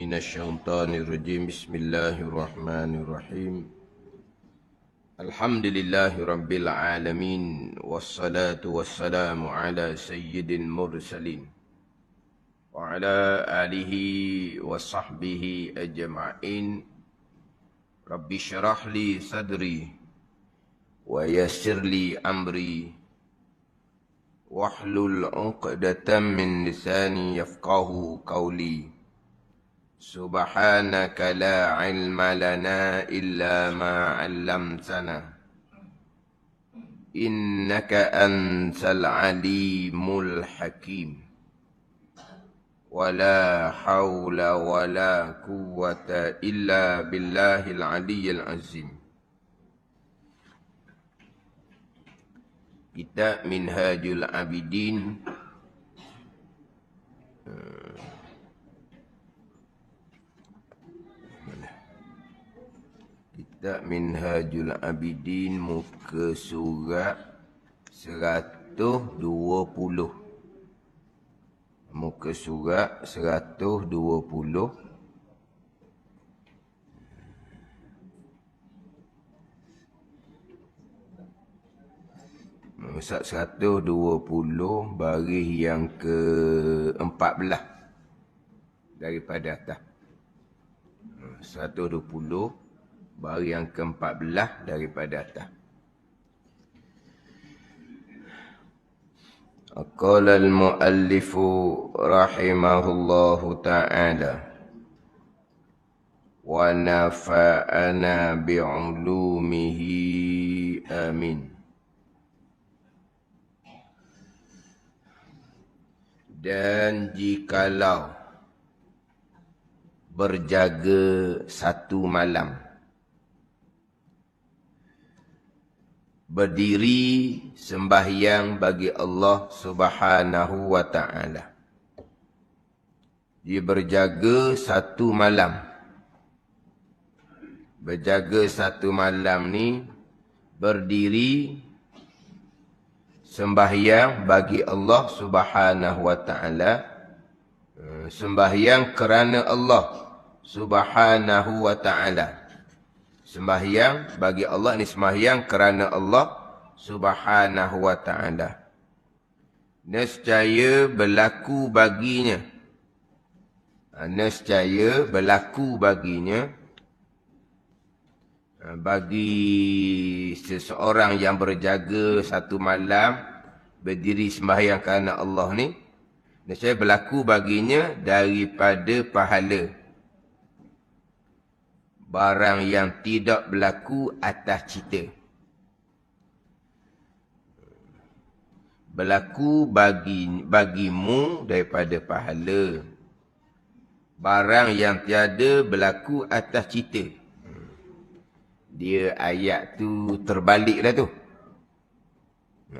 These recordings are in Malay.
من الشيطان الرجيم بسم الله الرحمن الرحيم الحمد لله رب العالمين والصلاة والسلام على سيد المرسلين وعلى آله وصحبه أجمعين رب اشرح لي صدري ويسر لي أمري واحلل عقدة من لساني يفقه قولي سبحانك لا علم لنا إلا ما علمتنا إنك أنت العليم الحكيم ولا حول ولا قوة إلا بالله العلي العظيم. Kitab Minhajul Abidin Kitab Minhajul Abidin muka surat 120. Muka surat 120. Surat 120 baris yang ke-14 daripada atas. 120 baris yang ke-14 daripada atas. Qala al-muallif rahimahullahu ta'ala wa nafa'ana bi'ulumihi amin. Dan jikalau berjaga satu malam, berdiri sembahyang bagi Allah Subhanahu wa ta'ala. Dia berjaga satu malam. Berjaga satu malam ni, berdiri sembahyang bagi Allah Subhanahu wa ta'ala. Sembahyang kerana Allah Subhanahu wa ta'ala. Sembahyang bagi Allah ni sembahyang kerana Allah Subhanahu wa ta'ala. Nescaya berlaku baginya. Nescaya berlaku baginya. Bagi seseorang yang berjaga satu malam, berdiri sembahyang kerana Allah ni, nescaya berlaku baginya daripada pahala barang yang tidak berlaku atas cita. Berlaku bagimu daripada pahala barang yang tiada berlaku atas cita. Dia ayat tu terbalik dah tu.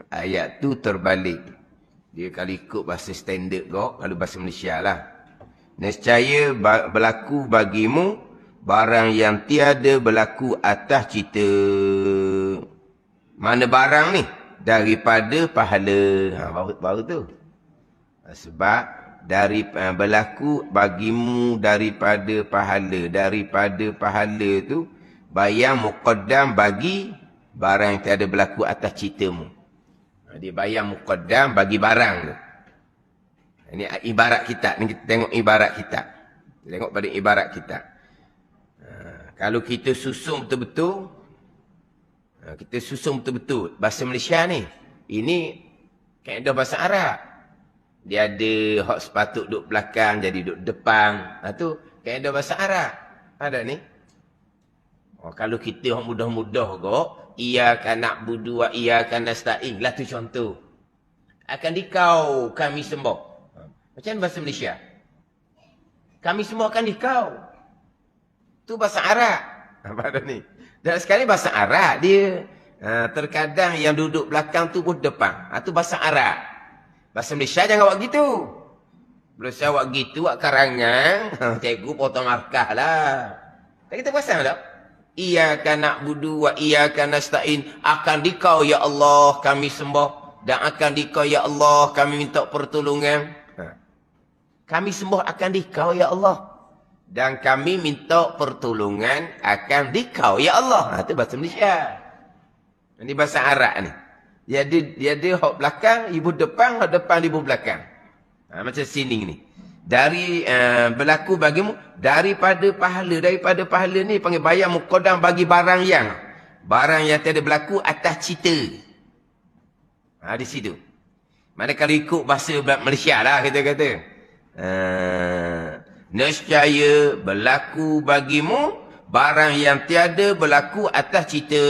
Ayat tu terbalik. Dia kalau ikut bahasa standard kau, kalau bahasa Malaysia lah. Nescaya berlaku bagimu barang yang tiada berlaku atas cita. Mana barang ni? Daripada pahala. Baru tu. Sebab berlaku bagimu daripada pahala. Daripada pahala tu, bayang muqaddam bagi barang yang tiada berlaku atas citamu. Dia bayang muqaddam bagi barang tu. Ini ibarat kitab. Ni kita tengok ibarat kitab. Tengok pada ibarat kitab. Kalau kita susun betul-betul, bahasa Malaysia ni, ini kaedah bahasa Arab. Dia ada hak sepatut duduk belakang, jadi duduk depan. Tu kaedah bahasa Arab. Ada ni. Kalau kita orang mudah-mudah kok, iyyaka na'budu wa iyyaka nasta'in, lah tu contoh. Akan dikau kami sembah. Macam bahasa Malaysia. Kami semua akan dikau. Tu bahasa Arab. Apa dah ni? Dan sekali bahasa Arab dia terkadang yang duduk belakang tu pun depan. Tu bahasa Arab. Bahasa Malaysia jangan buat gitu. Bila saya buat gitu, buat karangan, cikgu potong markah lah. Tak kita perasan tak? Iyyaka na'budu wa iyyaka nasta'in. Akan dikau ya Allah kami sembah, dan akan dikau ya Allah kami minta pertolongan. Kami sembah akan dikau ya Allah. Dan kami minta pertolongan akan dikau, ya Allah. Itu bahasa Malaysia. Ini bahasa Arab ni. Dia hok belakang, ibu depan, hok depan, ibu belakang. Macam sini ni. Dari berlaku bagimu, daripada pahala ni, panggil bayar muqaddam bagi barang yang tiada berlaku atas cerita. Di situ. Mana kalau ikut bahasa Malaysia lah, kita kata. Nescaya berlaku bagimu barang yang tiada berlaku atas cerita.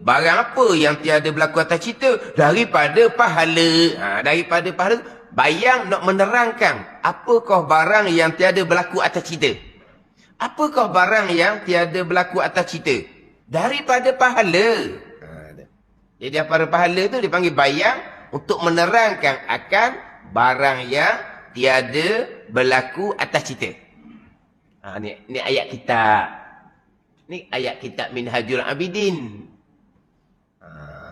Barang apa yang tiada berlaku atas cerita? Daripada pahala. Daripada pahala. Bayang nak menerangkan. Apakah barang yang tiada berlaku atas cerita? Apakah barang yang tiada berlaku atas cerita? Daripada pahala. Jadi daripada pahala tu dipanggil bayang untuk menerangkan akan barang yang tiada berlaku atas cerita. Ni ayat kitab. Ni ayat kitab Minhajul Abidin.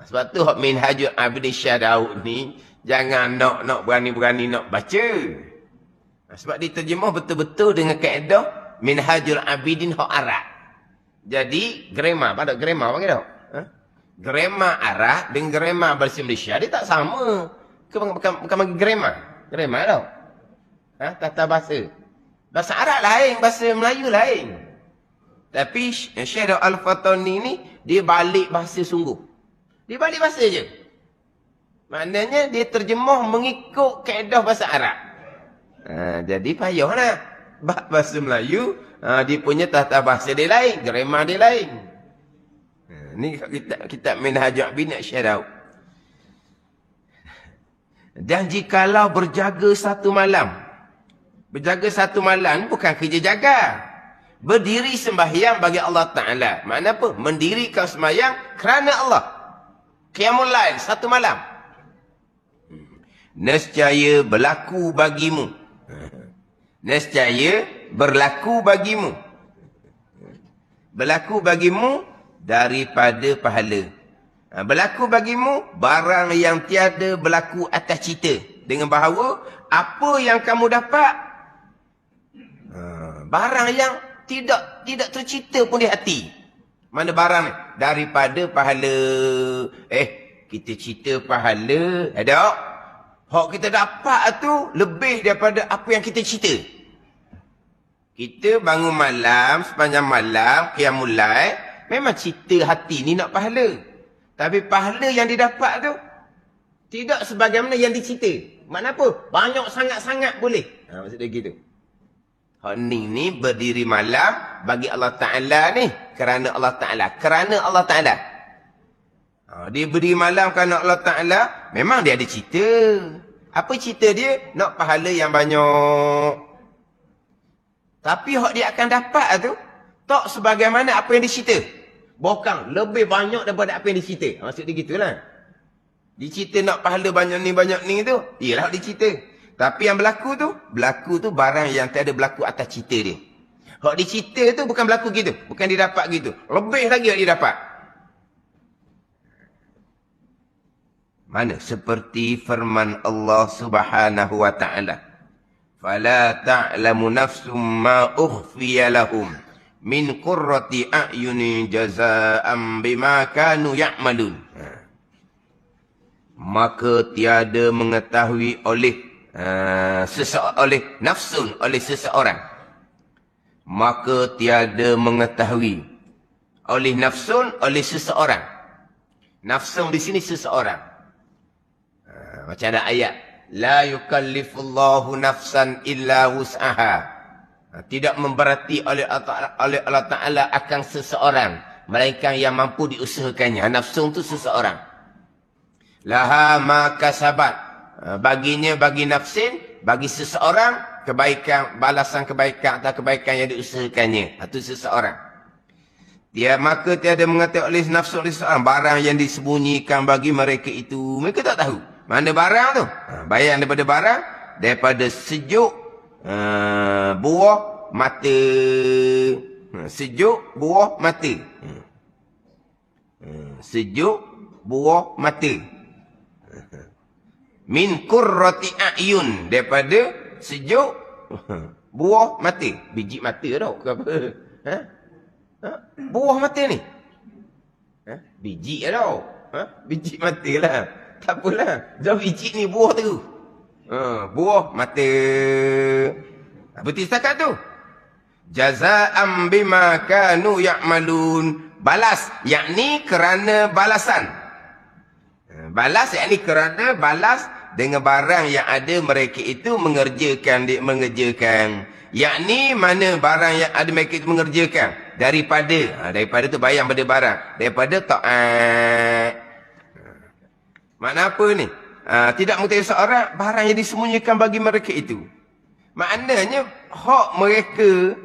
Sebab tu Minhajul Abidin Syah Daud ni jangan nak berani-berani nak baca. Sebab diterjemah betul-betul dengan kaedah Minhajul Abidin hak Arab. Jadi grammar, pada grammar panggil tak? Grammar Arab dengan grammar bahasa Malaysia dia tak sama. Bukan bagi grammar. Grammar tau. Tata bahasa. Bahasa Arab lain, bahasa Melayu lain. Tapi Syekh Al-Fatani ni, dia balik bahasa sungguh. Dia balik bahasa je. Maknanya dia terjemah mengikut kaedah bahasa Arab. Jadi payahlah. Bahasa Melayu, dia punya tata bahasa dia lain, grammar dia lain. Ni kitab Minhajul Abidin Syekh Daud. Dan jikalau berjaga satu malam. Berjaga satu malam bukan kerja jaga. Berdiri sembahyang bagi Allah Ta'ala. Makna apa? Mendirikan sembahyang kerana Allah. Qiyamul Lail satu malam. Nescaya berlaku bagimu. Nescaya berlaku bagimu. Berlaku bagimu daripada pahala. Berlaku bagimu barang yang tiada berlaku atas cerita. Dengan bahawa apa yang kamu dapat, barang yang tidak tercipta pun di hati. Mana barang ni? Daripada pahala. Kita cerita pahala. Ada? Hak kita dapat tu lebih daripada apa yang kita cerita. Kita bangun malam, sepanjang malam, qiyamul lail, memang cerita hati ni nak pahala. Tapi pahala yang didapat tu tidak sebagaimana yang dicerita. Makna apa? Banyak sangat-sangat boleh. Maksudnya gitu. Hak ni berdiri malam bagi Allah Ta'ala ni. Kerana Allah Ta'ala. Kerana Allah Ta'ala. Dia berdiri malam kerana Allah Ta'ala. Memang dia ada cerita. Apa cerita dia? Nak pahala yang banyak. Tapi hak dia akan dapat tu, tak sebagaimana apa yang dicerita. Bahkan lebih banyak daripada apa yang dicerita. Maksud dia gitulah. Dicerita nak pahala banyak ni tu. Ialah hak dicerita. Tapi yang berlaku tu barang yang tiada berlaku atas cerita dia. Hak dicerita tu bukan berlaku gitu. Bukan dia dapat gitu. Lebih lagi hak dia dapat. Mana? Seperti firman Allah Subhanahu wa ta'ala. Fala ta'lamu nafsum ma ukhfiya lahum min qurrati a'yuni jazaa'an bima kanu ya'malun. Maka tiada mengetahui oleh seseorang. Maka tiada mengetahui oleh nafsun, oleh seseorang. Nafsun di sini seseorang. Macam ada ayat. La yukallifullahu nafsan illa wus'aha. Tidak memberati oleh Allah Ta'ala akan seseorang. Melainkan yang mampu diusahakannya. Nafsun itu seseorang. Laha ma kasabat. Baginya, bagi nafsin, bagi seseorang, kebaikan, balasan kebaikan atau kebaikan yang diusahakannya. Itu seseorang. Maka tiada mengetahui oleh nafsu oleh seseorang. Barang yang disembunyikan bagi mereka itu. Mereka tak tahu. Mana barang tu? Bayang daripada barang. Daripada sejuk buah mata. Sejuk buah mata. Sejuk buah mata. Min qurrati a'yun. Daripada sejuk Buah mata. Biji mata tau ke apa? Ha? Ha? Buah mata ni. Ha? Biji tau. Ha? Biji mata lah. Tak apalah. Dah biji ni buah tu. Ha, buah mata. Berarti setakat tu. Jaza'am bima kanu ya'malun. Balas. Yakni kerana balasan. Balas yakni kerana balas dengan barang yang ada mereka itu mengerjakan. Yakni mana barang yang ada mereka itu mengerjakan. Daripada. Daripada tu bayang pada barang. Daripada ta'at. Makna apa ni? Tidak mengetahui seorang barang yang disembunyikan bagi mereka itu. Maknanya hak mereka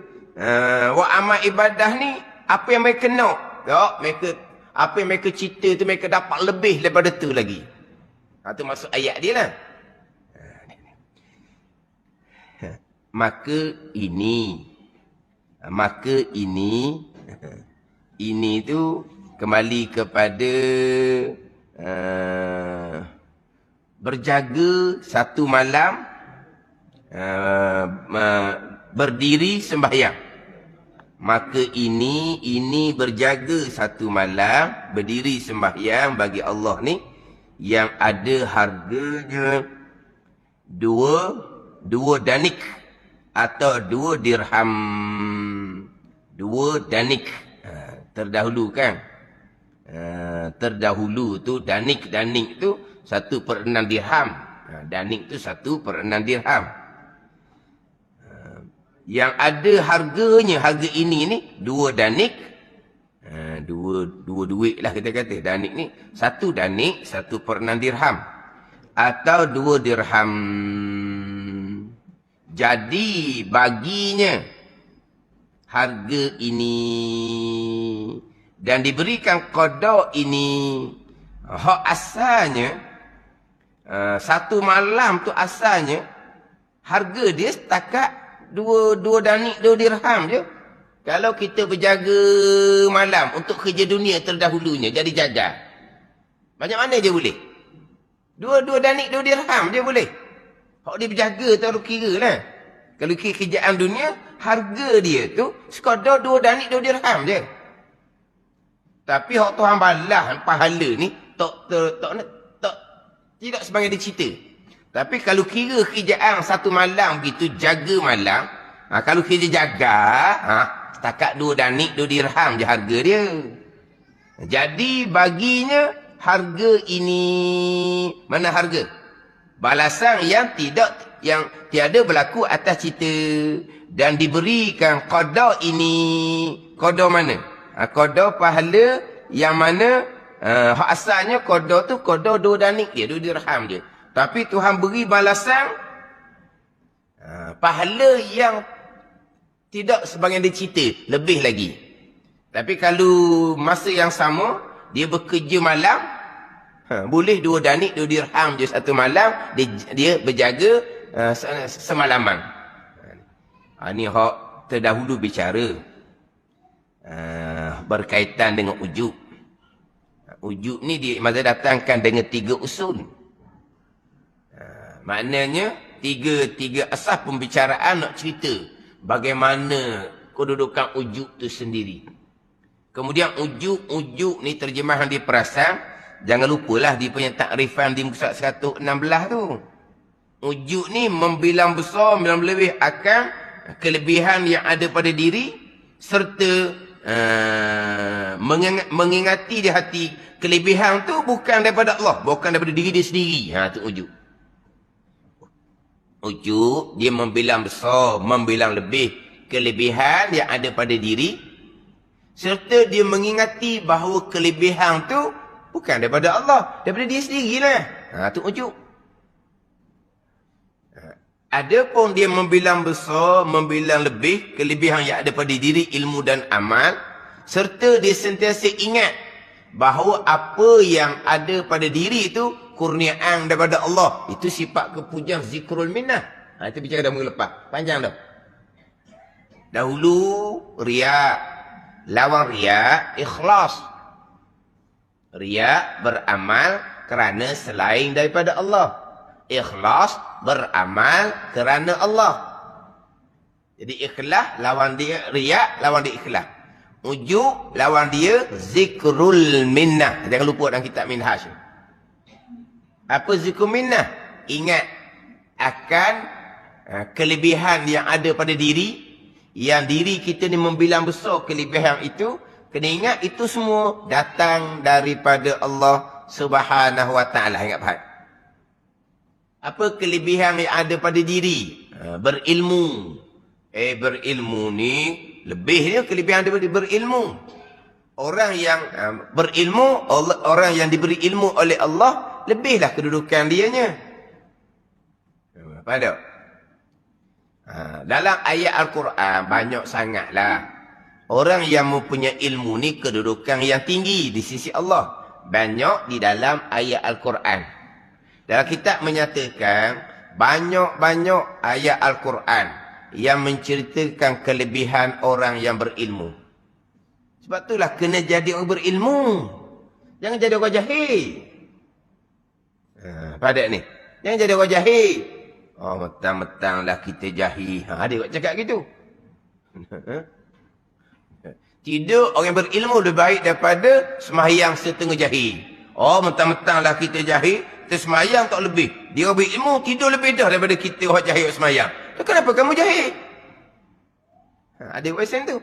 wa amal ibadah ni apa yang mereka nak. Mereka apa yang mereka cerita tu mereka dapat lebih daripada tu lagi. Itu maksud ayat dia lah. Maka ini tu kembali kepada berjaga satu malam, berdiri sembahyang. Maka ini berjaga satu malam, berdiri sembahyang bagi Allah ni, yang ada harganya dua danik atau 2 dirham. 2 danik. Terdahulu kan. Terdahulu tu danik tu 1/6 dirham. Danik tu 1/6 dirham. Yang ada harganya, harga ini ni 2 danik. Dua duit lah kita kata. Danik ni 1 danik 1/6 dirham. Atau 2 dirham. Jadi baginya harga ini dan diberikan qada ini. Hak asalnya 1 malam tu asalnya harga dia setakat 2 danik 2 dirham je. Kalau kita berjaga malam untuk kerja dunia terdahulunya jadi jaga. Banyak mana je boleh? 2 danik 2 dirham je boleh. Hak dia berjaga tu kira lah. Kalau kira kerjaan dunia, harga dia tu sekadar 2 danik 2 dirham je. Tapi hak Tuhan balas pahala ni tidak sebagai dia cerita. Tapi kalau kira kerjaan 1 malam begitu, jaga malam, kalau kerja jaga, setakat 2 danik 2 dirham je harga dia. Jadi baginya harga ini, mana harga? Balasan yang tiada berlaku atas cerita dan diberikan qada ini. Qada mana? Qada pahala yang mana hak asalnya qada tu qada 2 danik dia 2 dirham je. Tapi Tuhan beri balasan pahala yang tidak sebagian dia cerita, lebih lagi. Tapi kalau masa yang sama dia bekerja malam, boleh 2 danik 2 dirham je 1 malam, dia berjaga semalaman. Ini hak terdahulu bicara berkaitan dengan ujub. Ujub ni dia masa datangkan dengan 3 usul. Maknanya tiga asas pembicaraan nak cerita bagaimana kedudukan ujub tu sendiri. Kemudian ujub ni terjemahan dia perasan. Jangan lupalah dia punya takrifan di muka 116 tu. Ujub ni membilang besar, membilang lebih akan kelebihan yang ada pada diri serta mengingati di hati kelebihan tu bukan daripada Allah, bukan daripada diri dia sendiri. Tu ujub. Ujub dia membilang besar, membilang lebih kelebihan yang ada pada diri serta dia mengingati bahawa kelebihan tu bukan daripada Allah, daripada dia sendirilah. Tu ujub. Adapun dia membilang besar, membilang lebih kelebihan yang ada pada diri ilmu dan amal serta dia sentiasa ingat bahawa apa yang ada pada diri itu kurniaan daripada Allah. Itu sifat kepujian zikrul minnah. Itu bicara dah mula lepas. Panjang dah. Dahulu riak. Lawan riak, ikhlas. Riak beramal kerana selain daripada Allah. Ikhlas beramal kerana Allah. Jadi ikhlas lawan dia riak, lawan dia ikhlas. Ujub lawan dia zikrul minnah. Jangan lupa dalam kitab Minhaj. Apa zikrul minnah? Ingat akan kelebihan yang ada pada diri. Yang diri kita ni membilang besar kelebihan itu. Kena ingat itu semua datang daripada Allah Subhanahu wa ta'ala. Ingat faham? Apa kelebihan yang ada pada diri? Berilmu. Berilmu ni lebih dia kelebihan daripada berilmu. Orang yang berilmu, orang yang diberi ilmu oleh Allah, lebihlah kedudukan dianya. Faham tak? Dalam ayat Al-Quran banyak sangatlah orang yang mempunyai ilmu ni kedudukan yang tinggi di sisi Allah. Banyak di dalam ayat Al-Quran. Dalam kitab menyatakan banyak-banyak ayat Al-Quran yang menceritakan kelebihan orang yang berilmu. Sebab itulah kena jadi orang berilmu. Jangan jadi orang jahil. Pada ni. Jangan jadi orang jahil. Oh, mentang-mentanglah kita jahil. Dia cakap gitu. Tidur orang berilmu lebih baik daripada sembahyang setengah jahil. Oh, mentang-mentanglah kita jahil, kita sembahyang tak lebih. Dia berilmu tidur lebih dah daripada kita orang jahil sembahyang. Kenapa kamu jahil? Ada buat macam tu.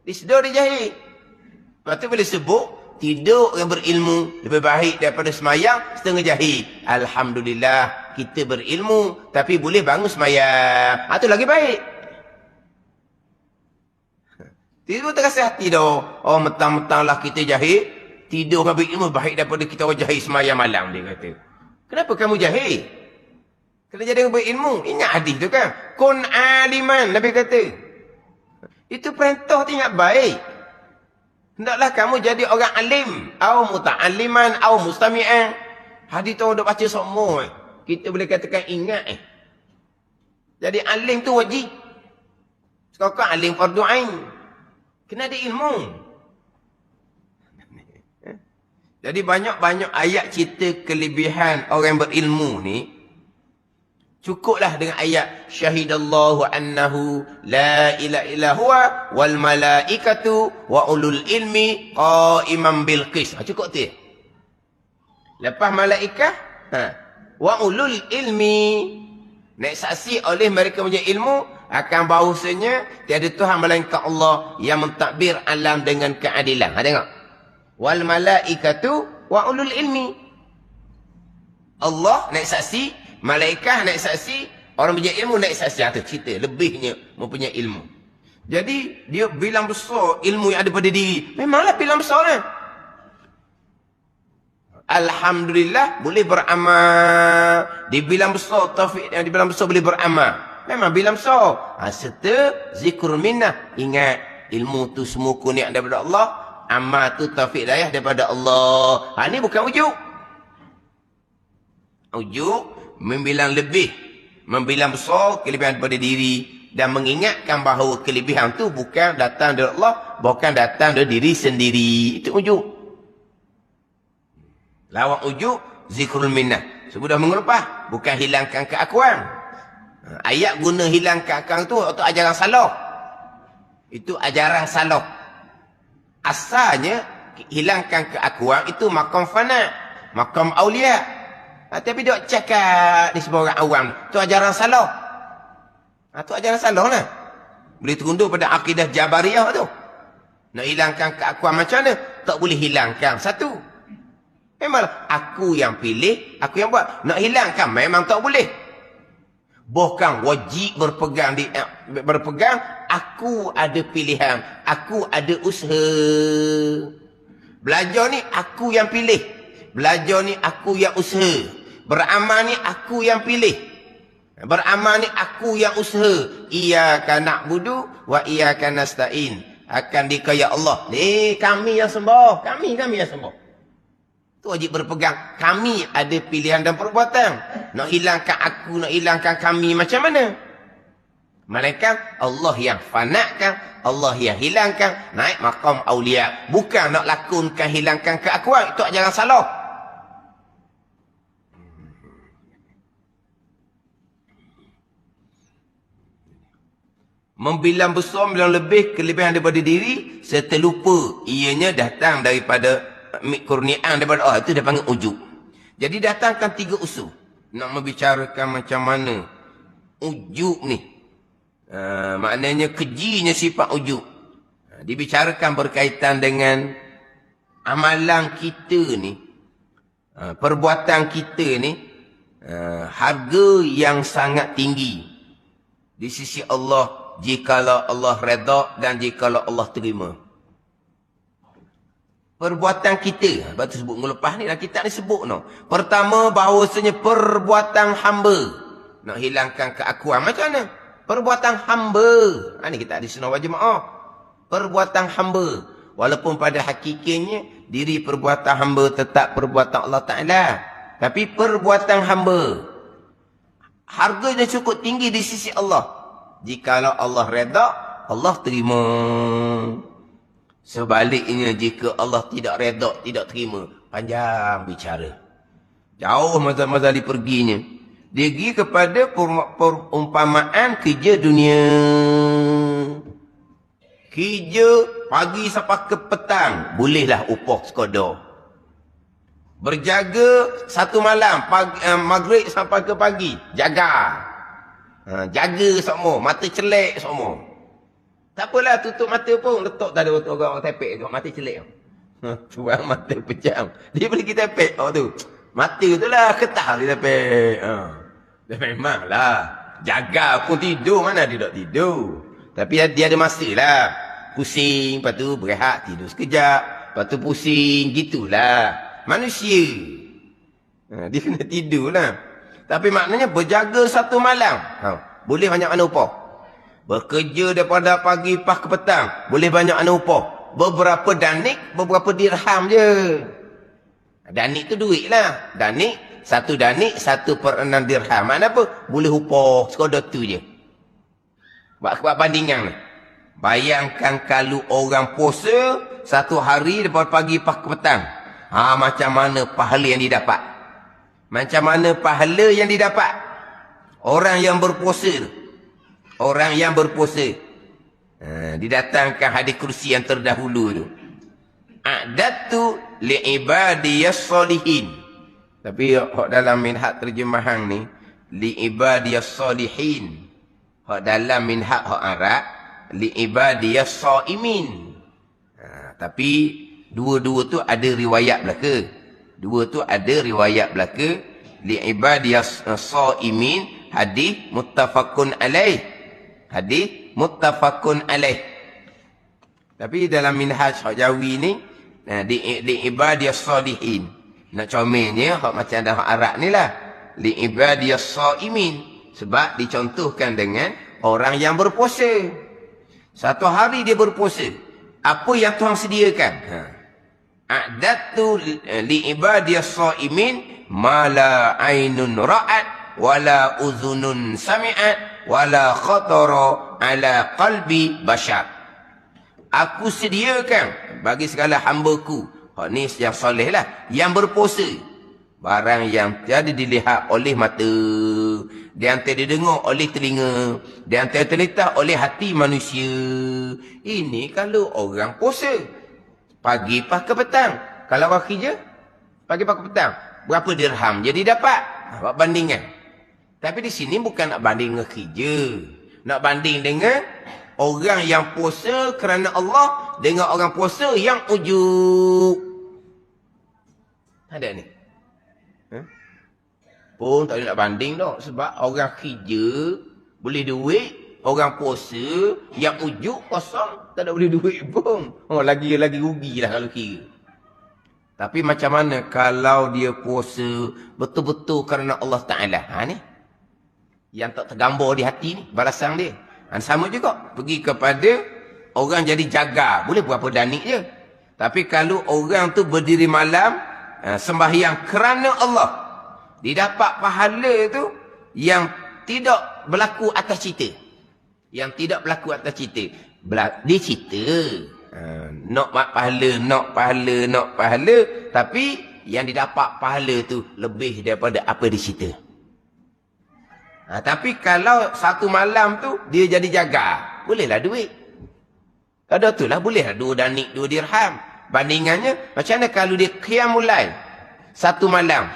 Dia sedar dia jahil. Lepas tu boleh sebut, tidur yang berilmu lebih baik daripada semayang setengah jahil. Alhamdulillah, kita berilmu, tapi boleh bangun semayang. Itu lagi baik. Tidur terasa hati dah. Oh, mentang-mentanglah kita jahil, tidur yang berilmu baik daripada kita orang jahil semayang malam, dia kata. Kenapa kamu jahil? Kena jadi orang berilmu. Ingat hadis tu kan? Kun aliman, Nabi kata. Itu perintah tu ingat baik. Hendaklah kamu jadi orang alim. Au muta'aliman, au mustami'an. Hadis tu orang duk baca semua. Kita boleh katakan ingat. Jadi alim tu wajib. Sekarang alim fardu ain. Kena ada ilmu. Jadi banyak-banyak ayat cerita kelebihan orang berilmu ni. Cukuplah dengan ayat syahidallahu annahu la ilaha illa huwa wal malaikatu wa ulul ilmi qaiman bil qis. Cukup tu. Lepas malaikat, wa ulul ilmi, naik saksi oleh mereka punya ilmu akan bahawasanya tiada Tuhan melainkan Allah yang mentadbir alam dengan keadilan. Tengok. Wal malaikatu wa ulul ilmi. Allah naik saksi, malaikat naik saksi, orang punya ilmu naik saksi. Itu cerita lebihnya mempunyai ilmu. Jadi dia bilang besar ilmu yang ada pada diri. Memanglah bilang besar kan? Alhamdulillah boleh beramal. Dibilang besar taufik yang dibilang besar boleh beramal. Memang bilang besar. Serta zikrul minnah. Ingat ilmu tu semua kurnia daripada Allah. Amal tu taufik dayah daripada Allah. Ini bukan ujuk. Ujuk membilang lebih, membilang besar kelebihan daripada diri dan mengingatkan bahawa kelebihan tu bukan datang dari Allah, bukan datang dari diri sendiri. Itu ujuk. Lawan ujuk zikrul minnah. Sudah mengelupah, bukan hilangkan keakuan. Ayat guna hilangkan keakuan tu untuk ajaran salah. Itu ajaran salah. Asalnya hilangkan keakuan itu makam fana, makam aulia. Tapi dia cakap ni semua orang awam. Tu ajaran salah. Tu ajaran salah lah. Boleh terundur pada akidah Jabariyah tu. Nak hilangkan keakuan macam mana? Tak boleh hilangkan satu. Memang aku yang pilih, aku yang buat. Nak hilangkan memang tak boleh. Bahkan wajib berpegang, aku ada pilihan. Aku ada usaha. Belajar ni aku yang pilih. Belajar ni aku yang usaha. Beramal ni aku yang pilih. Beramal ni aku yang usaha. Iyyaka na'budu wa iyyaka nasta'in. Akan dikaya Allah. Kami yang sembah. Kami yang sembah. Itu wajib berpegang. Kami ada pilihan dan perbuatan. Nak hilangkan aku, nak hilangkan kami macam mana? Malaikat Allah yang fanakan, Allah yang hilangkan. Naik maqam aulia. Bukan nak lakonkan hilangkan keakuan. Itu ajaran salah. Membilang besar, membilang lebih kelebihan daripada diri, serta lupa ianya datang daripada kurniaan daripada Allah. Itu dia panggil ujub. Jadi datangkan 3 usul. Nak membicarakan macam mana ujub ni. Maknanya kejinya sifat ujub. Dibicarakan berkaitan dengan amalan kita ni. Perbuatan kita ni. Harga yang sangat tinggi. Di sisi Allah. Jikalau Allah redha dan jikalau Allah terima. Perbuatan kita. Lepas tu sebut minggu lepas ni lah kita ni sebut no. Pertama bahawasanya perbuatan hamba. Nak hilangkan keakuan. Macam mana? Perbuatan hamba. Ni kita ada sunnah wajib ma'ah. Perbuatan hamba. Walaupun pada hakikatnya diri perbuatan hamba tetap perbuatan Allah Ta'ala. Tapi perbuatan hamba. Harganya cukup tinggi di sisi Allah. Jikalau Allah redha, Allah terima. Sebaliknya jika Allah tidak redha, tidak terima, panjang bicara. Jauh mazhab-mazhab perginya. Dia pergi kepada perumpamaan kerja dunia. Kerja pagi sampai ke petang, bolehlah upah sekadar. Berjaga 1 malam, maghrib sampai ke pagi, jaga. Jaga semua, mata celek semua. Tak apalah, tutup mata pun, letak tak ada orang tepek tu, mata celek. Tuang mata pejam. Dia boleh kita tepek tu. Mata tu lah, ketah dia tepek. Dia memanglah. Jaga pun tidur, mana dia tak tidur. Tapi dia ada masa lah. Pusing, lepas tu berehat, tidur sekejap. Lepas tu pusing, gitulah. Manusia. Dia kena tidur lah. Tapi maknanya berjaga 1 malam. Boleh banyak mana upah. Bekerja daripada pagi pas ke petang. Boleh banyak mana upah. Beberapa danik, beberapa dirham je. Danik tu duit lah. Danik, 1 danik, 1/6 dirham. Mana apa? Boleh upah. Sekadar tu je. Buat bandingan. Bayangkan kalau orang puasa 1 hari daripada pagi pas ke petang. Macam mana pahala yang didapat. Macam mana pahala yang didapat? Orang yang berpuasa. Orang yang berpuasa. Didatangkan hadis kursi yang terdahulu tu. A'dadtu li'ibadiyas solihin. Tapi dalam minhaj terjemahan ni. Li'ibadiyas solihin. Dalam minhaj Arab. Li'ibadiyas sa'imin. Tapi dua-dua tu ada riwayat belaka. Dua tu ada riwayat belaka. Li'ibadiyas sa'imin. Hadis muttafaqun alaih. Hadis muttafaqun alaih. Tapi dalam minhaj Jawi ni. Li'ibadiyas salihin. Nak comelnya. Macam ada Arab ni lah. Li'ibadiyas sa'imin. Sebab dicontohkan dengan orang yang berpuasa. 1 hari dia berpuasa. Apa yang Tuhan sediakan? A'dadtu li'ibadiyas sa'imin ma la ainun ra'at wa la uzunun sami'at wa la khatara ala qalbi bashar. Aku sediakan bagi segala hamba-Ku. Ni yang soleh lah. Yang berpuasa. Barang yang tiada dilihat oleh mata. Yang tiada didengar oleh telinga. Yang tiada terlintas oleh hati manusia. Ini kalau orang puasa. Pagi pas ke petang. Kalau orang kerja, pagi pas ke petang. Berapa dirham jadi dapat? Buat bandingan. Tapi di sini bukan nak banding dengan kerja. Nak banding dengan orang yang puasa kerana Allah dengan orang puasa yang ujub. Ada ni? Pun tak ada nak banding dah. Sebab orang kerja boleh duit. Orang puasa yang ujub kosong. Tak ada boleh duit pun. Lagi rugilah kalau kira. Tapi macam mana kalau dia puasa betul-betul kerana Allah Ta'ala. Ni. Yang tak tergambar di hati ni. Balasan dia. Sama juga. Pergi kepada orang jadi jaga. Boleh berapa danik je. Tapi kalau orang tu berdiri malam. Sembahyang kerana Allah. Didapat pahala tu. Yang tidak berlaku atas cerita. Yang tidak berlaku atas cerita. Dia cerita. Nak pahala. Tapi yang didapat pahala tu lebih daripada apa dia cerita. Tapi kalau 1 malam tu dia jadi jaga. bolehlah duit. Kalau itulah bolehlah 2 danik 2 dirham. Bandingannya, macam mana kalau dia qiyamul lail 1 malam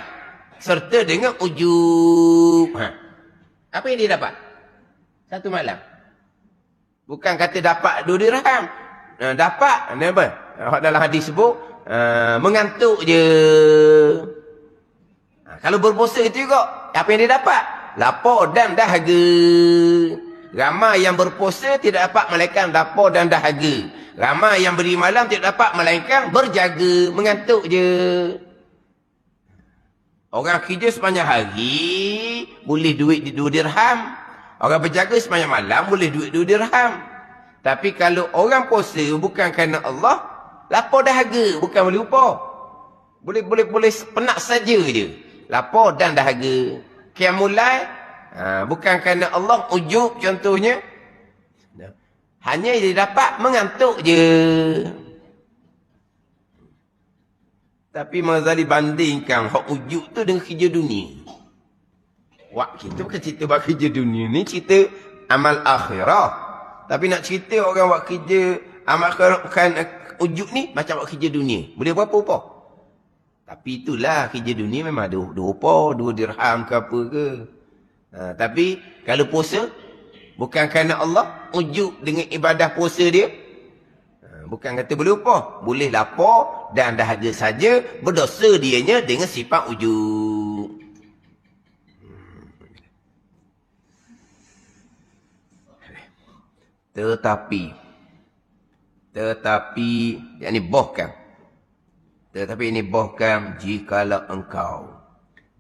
serta dengan ujub. Apa yang dia dapat? 1 malam. Bukan kata dapat 2 dirham. Dapat, apa? Dalam hadis sebut, mengantuk je. Kalau berpuasa itu juga, apa yang dia dapat? Lapar dan dahaga. Ramai yang berpuasa tidak dapat melainkan lapar dan dahaga. Ramai yang beri malam tidak dapat melainkan berjaga, mengantuk je. Orang kerja sepanjang hari, boleh duit 2 dirham. Orang berjaga sepanjang malam, boleh duit 2 dirham. Tapi kalau orang puasa bukan kerana Allah, lapar dahaga, bukan boleh upah. Boleh penat saja je. Lapar dan dahaga. Qiyamul lail, bukan kerana Allah, ujub contohnya. Hanya dia dapat mengantuk je. Tapi Mazali bandingkan hak ujub tu dengan kerja dunia. Wak kita bukan cerita buat kerja dunia ni, cerita amal akhirah. Tapi nak cerita orang buat kerja amal akhirah bukan ujub ni macam buat kerja dunia. Boleh berapa upah? Tapi itulah kerja dunia memang ada 2 upah, 2 dirham ke apa ke. Tapi kalau puasa, bukan kerana Allah, ujub dengan ibadah puasa dia. Bukan kata boleh upah. Boleh lapar dan dahaga saja, berdosa dianya dengan sifat ujub. Tetapi, yakni bahkan. Tetapi ini bahkan jikalau engkau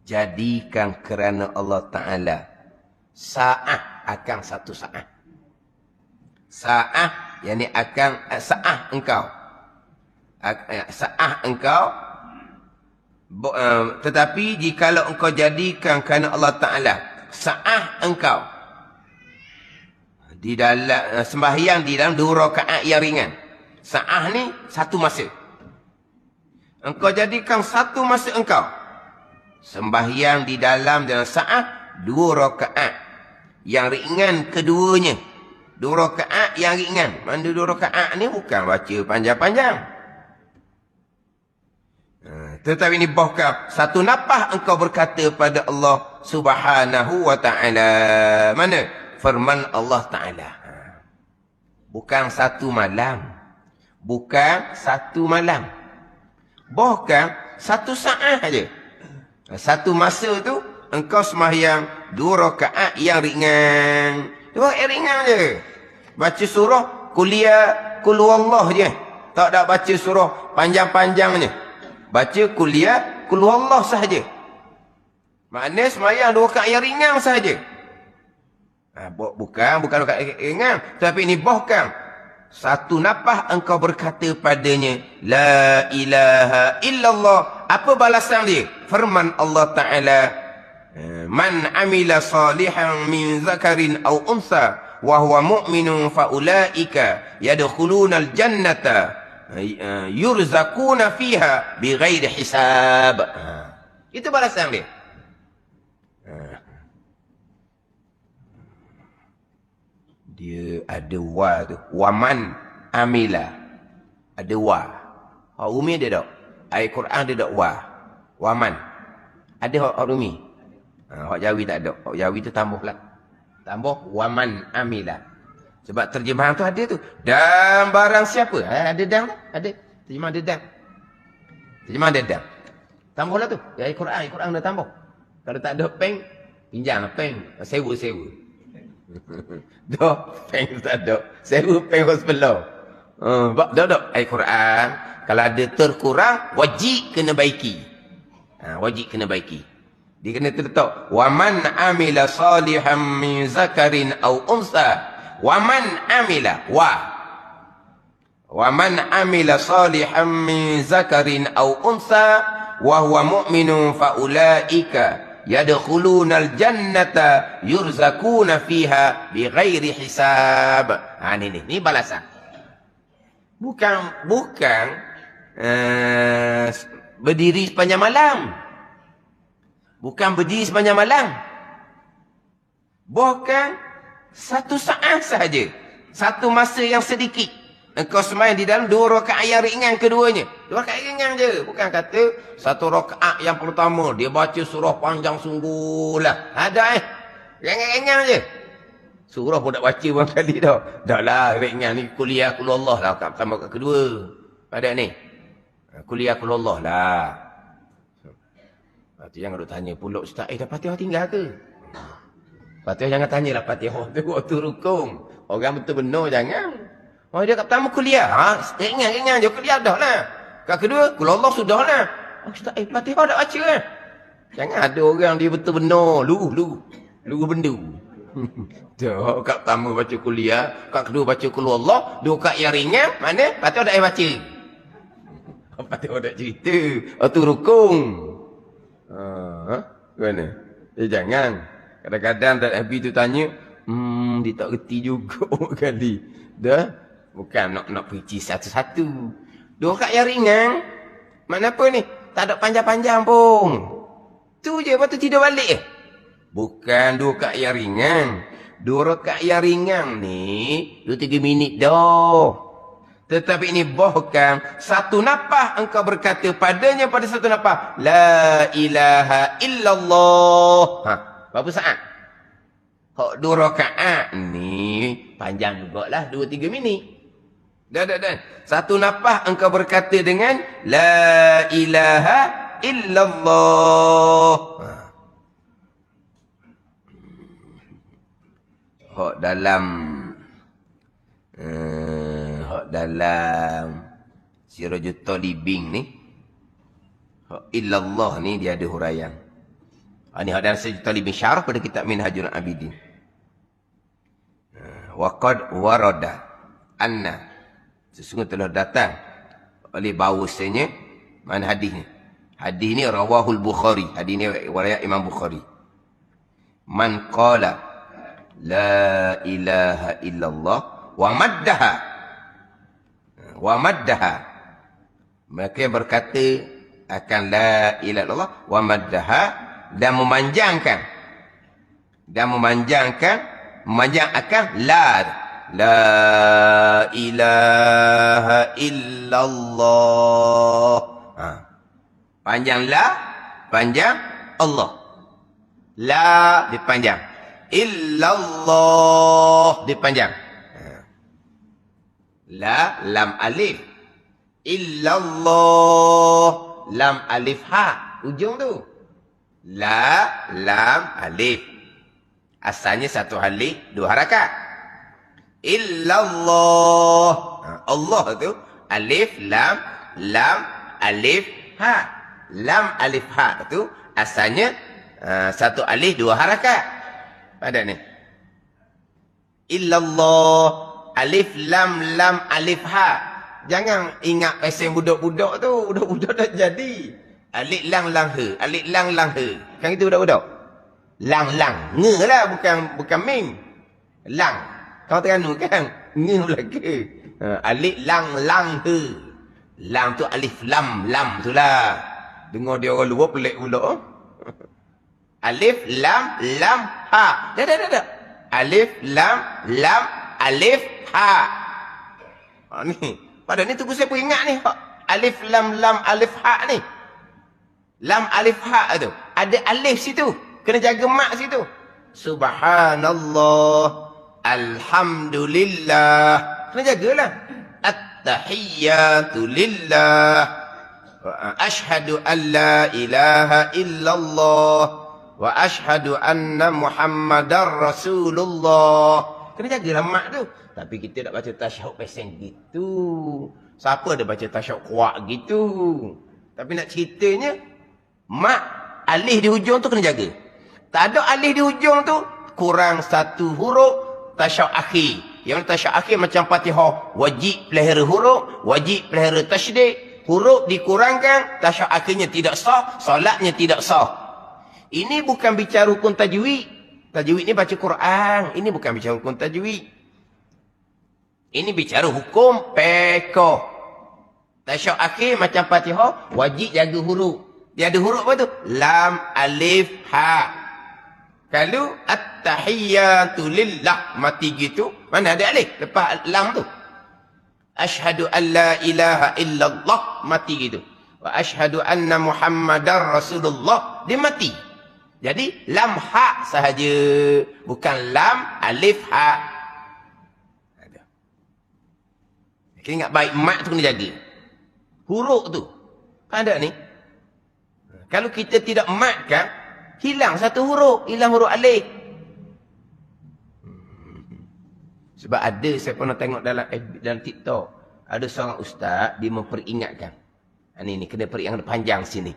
jadikan kerana Allah Ta'ala sa'ah akan 1 sa'ah. Sa'ah, yakni akan sa'ah engkau. Sa'ah engkau. Tetapi jikalau engkau jadikan kerana Allah Ta'ala sa'ah engkau. Di dalam sembahyang di dalam 2 rakaat yang ringan. Sa'ah ni 1 masa. Engkau jadikan 1 masa engkau sembahyang di dalam sa'ah 2 rakaat yang ringan keduanya. 2 rakaat yang ringan. Mana 2 rakaat ni bukan baca panjang-panjang. Tetapi ini bahkan 1 nafas engkau berkata pada Allah Subhanahu wa ta'ala. Mana? Firman Allah Ta'ala. Bukan 1 malam. Bukan 1 malam. Bahkan 1 saat saja. 1 masa tu engkau sembahyang 2 rakaat yang ringan. 2 rakaat ringan je. Baca surah kuliah kul huwallah je. Tak ada baca surah panjang-panjangnya. Baca kuliah kul huwallah sahaja. Maknanya sembahyang 2 rakaat yang ringan sahaja. Bukan rakaat ringan, tapi ini bahkan 1 nafas engkau berkata padanya la ilaha illallah. Apa balasan dia? Firman Allah Ta'ala, man amila salihan min zakarin aw unsa wa huwa mu'minun fa ulaika yadkhulunal jannata yurzaquna fiha bighairi hisab. Itu balasan dia. Dia ada wa tu. Waman amila. Ada wa. Hak umi dia tak? Ayat Quran dia tak wa. Waman. Ada hak umi. Hak Jawi tak ada. Hak Jawi tu tambah pula. Tambah waman amila. Sebab terjemahan tu ada tu. Dan barang siapa? Ada dan? Ada. Terjemahan ada dan. Terjemahan ada dan. Tambahlah tu. Ayat Quran dah tambah. Kalau tak ada peng, pinjam peng. Sewa. Dah, peng tak ada. Sewa peng hospital. Dah. Ayat Quran. Kalau ada terkurang, wajib kena baiki. Wajib kena baiki. Dia kena terletak. Waman amila salihan min zakarin aw unsa. Waman amila. Waman amila salihan min zakarin aw unsa. Wahuwa mu'minun fa'ulaika yadkhulunal jannata yurzakuna fiha bighairi hisab. Ini balasan. Bukan berdiri sepanjang malam. Bukan berdiri sepanjang malam. Bahkan 1 saat sahaja. Satu masa yang sedikit. Engkau sembahyang di dalam 2 rakaat yang ringan keduanya. 2 rakaat ringan je. Bukan kata 1 rakaat yang pertama dia baca surah panjang sungguh lah. Ada ringan-ringan je. Surah pun tak baca berapa kali dah. Dah lah ringan ni kuliah kulullah lah. Rakaat pertama rakaat kedua. Ada ni. Kuliah kulullah lah. Lepas tu jangan duk tanya pula Ustaz, dah Fatihah tinggal ke? Fatihah jangan tanyalah Fatihah tu waktu rukun. Orang betul benar jangan. Oh dia kat pertama kuliah. Ringan-ringan je kuliah dah lah. Kat kedua, kulullah sudah lah. Ustaz, Fatihah tak baca kan? Jangan ada orang dia betul benar. Lu bendu. Dah, kat pertama baca kuliah, kat kedua baca kulullah, 2 kat yang ringan, mana? Fatihah tak baca. Fatihah tak cerita. Oh tu rukun. Mana? Jangan. Kadang-kadang tak habis tu tanya, dia tak reti juga kali. Dah. Bukan nak perici satu-satu. 2 rakaat yang ringan. Mana apa ni? Tak ada panjang-panjang pun. Tu je, lepas tu tidur balik. Bukan 2 rakaat yang ringan. 2 rakaat yang ringan ni, 2-3 minit dah. Tetapi ini bahkan satu nafas engkau berkata padanya pada satu nafas. La ilaha illallah. Berapa saat? Hak 2 rakaat ni panjang jugalah 2-3 minit. Dah. Satu nafas engkau berkata dengan la ilaha illallah. Hak dalam Sirajul Talibin ni, hak illallah ni dia ada huraian. Ini hak dalam Sirajul Talibin syarah pada kitab Minhajul Abidin. Waqad warada anna, sesungguhnya telah datang oleh bahawasanya mana hadis ni. Hadis ni rawahul Bukhari. Hadis ni riwayat Imam Bukhari. Man qala la ilaha illallah wa maddaha. Mereka yang berkata akan la ilaha illallah wa maddaha, dan memanjangkan akan la ilaha illallah. Panjang la, panjang Allah. La dipanjang, illallah dipanjang. La lam alif, illallah lam alif ha, ujung tu. La lam alif, asalnya satu alif 2 harakat. Illallah, Allah tu alif lam, lam alif ha. Lam alif ha tu asalnya satu alif 2 harakat. Ada ni. Illallah, alif lam, lam alif ha. Jangan ingat pesen budak-budak tu. Budak-budak dah jadi. Alif lang lang he. Alif lang lang he. Kan itu budak-budak. Lang lang. Nge lah, bukan mim. Lang. Kau Terengganu kan? Nge lagi. Alif lang lang he. Lang tu alif lam, lam tu lah. Dengar dia orang luar pelik pula. Alif lam, lam ha. Dah. Alif lam, lam alif ha. Ni. Pada ni tunggu saya pun ingat ni. Alif lam, lam alif ha ni. Lam alif ha tu. Ada alif situ. Kena jaga mak situ. Subhanallah. Alhamdulillah. Kena jagalah. At-tahiyyatu lillah. Wa ashhadu an la ilaha illallah. Wa ashhadu anna Muhammadar Rasulullah. Kena jagalah mak tu. Tapi kita tak baca tasyahud pesen gitu. Siapa ada baca tasyahud kuat gitu. Tapi nak ceritanya, mak alif di hujung tu kena jaga. Tak ada alif di hujung tu, kurang satu huruf tasyahud akhir. Yang tasyahud akhir macam Fatihah, wajib pelihara huruf, wajib pelihara tasydid. Huruf dikurangkan, tasyahud akhirnya tidak sah, solatnya tidak sah. Ini bukan bicara hukum tajwid. Tajwid ni baca Quran. Ini bukan bicara hukum tajwid. Ini bicara hukum fiqh. Tasyahud akhir macam Fatihah, wajib jaga huruf. Dia ada huruf apa tu? Lam, alif, ha. Kalau at-tahiyyatu lillah mati gitu, mana ada alif lepas lam tu. Asyhadu an la ilaha illallah mati gitu. Wa asyhadu anna Muhammadar Rasulullah dia mati. Jadi lam ha sahaja, bukan lam alif ha. Ada. Kita ingat baik mat tu kena jaga. Huruf tu. Ada ni. Kalau kita tidak matkan, hilang satu huruf, hilang huruf alif. Sebab ada saya pernah tengok dalam TikTok, ada seorang ustaz dia memperingatkan. Ini kena peringat panjang sini.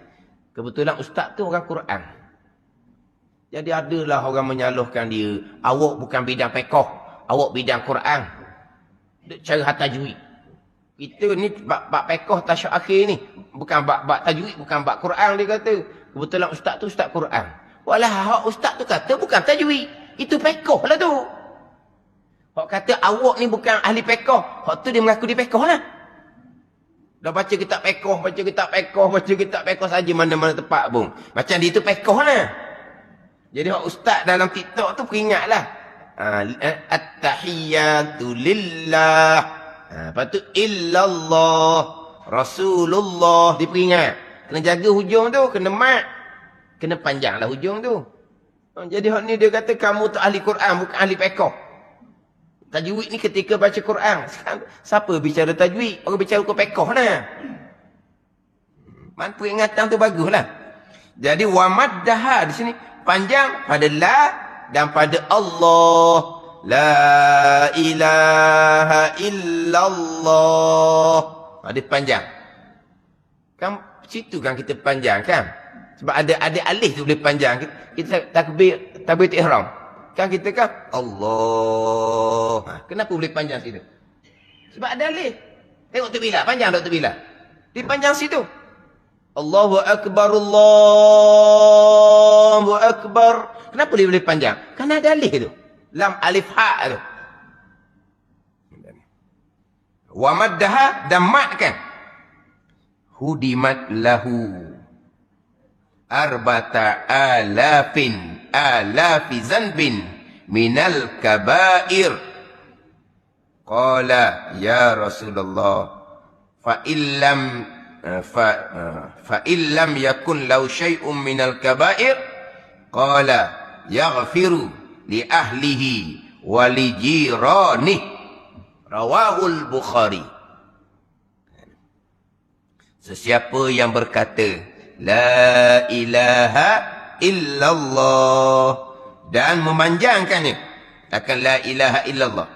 Kebetulan ustaz tu orang Quran. Jadi adalah orang menyalahkan dia, awak bukan bidang fiqh, awak bidang Quran. Cara tajwid. Kita ni bab fiqh tasyuk akhir ni, bukan bab tajwid, bukan bab Quran dia kata. Kebetulan ustaz tu ustaz Quran. Walah hak ustaz tu kata bukan tajwid, itu fiqh lah tu. Hak kata awak ni bukan ahli fiqh, hak tu dia mengaku dia fiqh lah. Dah baca kitab fiqh saja mana-mana tempat pun. Macam dia tu fiqh lah. Jadi hak ustaz dalam TikTok tu peringatlah. At-tahiyyatu lillah. Lepas tu illallah Rasulullah diperingat. Kena jaga hujung tu, kena mat. Kena panjanglah hujung tu. Jadi hak ni dia kata kamu tu ahli Quran, bukan ahli fiqh. Tajwid ni ketika baca Quran. Siapa bicara tajwid? Orang bicara hukum fiqh lah. Man peringatan tu baguslah. Jadi wa maddaha di sini panjang pada la dan pada Allah. La ilaha illallah. Ada panjang. Kan situ kan kita panjang kan? Sebab ada alif tu boleh panjang. Kita takbir ihram. Kan kita kan Allah. Kenapa boleh panjang situ? Sebab ada alif. Tengok tu bila panjang Dr. Bila. Dia panjang situ. Allahu akbar, Allahu akbar. Kenapa dia boleh panjang? Karena ada alif tu. Lam alif ha tu. Wa maddaha dan mat kan. Hudimat lahu arbata alafi zanbin minal kabair. Qala ya Rasulullah fa illam yakun law syai'un minal kabair qala yaghfiru li ahlihi wa li jiranihi. Rawahul Bukhari. Sesiapa yang berkata la ilaha illallah dan memanjangkannya akan la ilaha illallah,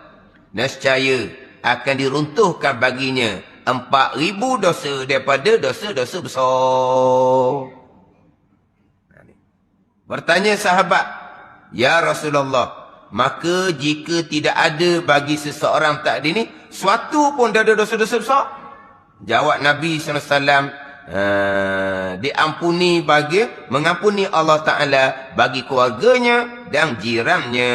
nescaya akan diruntuhkan baginya 4,000 dosa daripada dosa-dosa besar. Bertanya sahabat, ya Rasulullah, maka jika tidak ada bagi seseorang tadi ni suatu pun ada dosa-dosa besar? Jawab Nabi SAW, mengampuni Allah Ta'ala bagi keluarganya dan jirannya.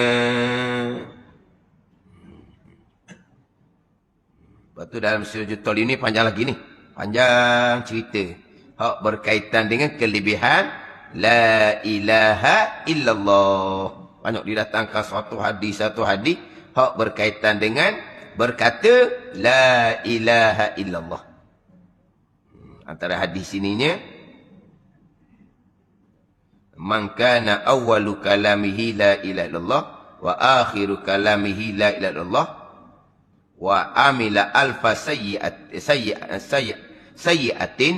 Lepas tu dalam surah Tol ini panjang lagi ni. Panjang cerita. Hak berkaitan dengan kelebihan la ilaha illallah. Banyak didatangkan satu hadis hak berkaitan dengan berkata la ilaha illallah. Antara hadis ininya, man kana awwalu kalamihi la ilaha illallah wa akhiru kalamihi la ilaha illallah wa amila alfa sayyi'atin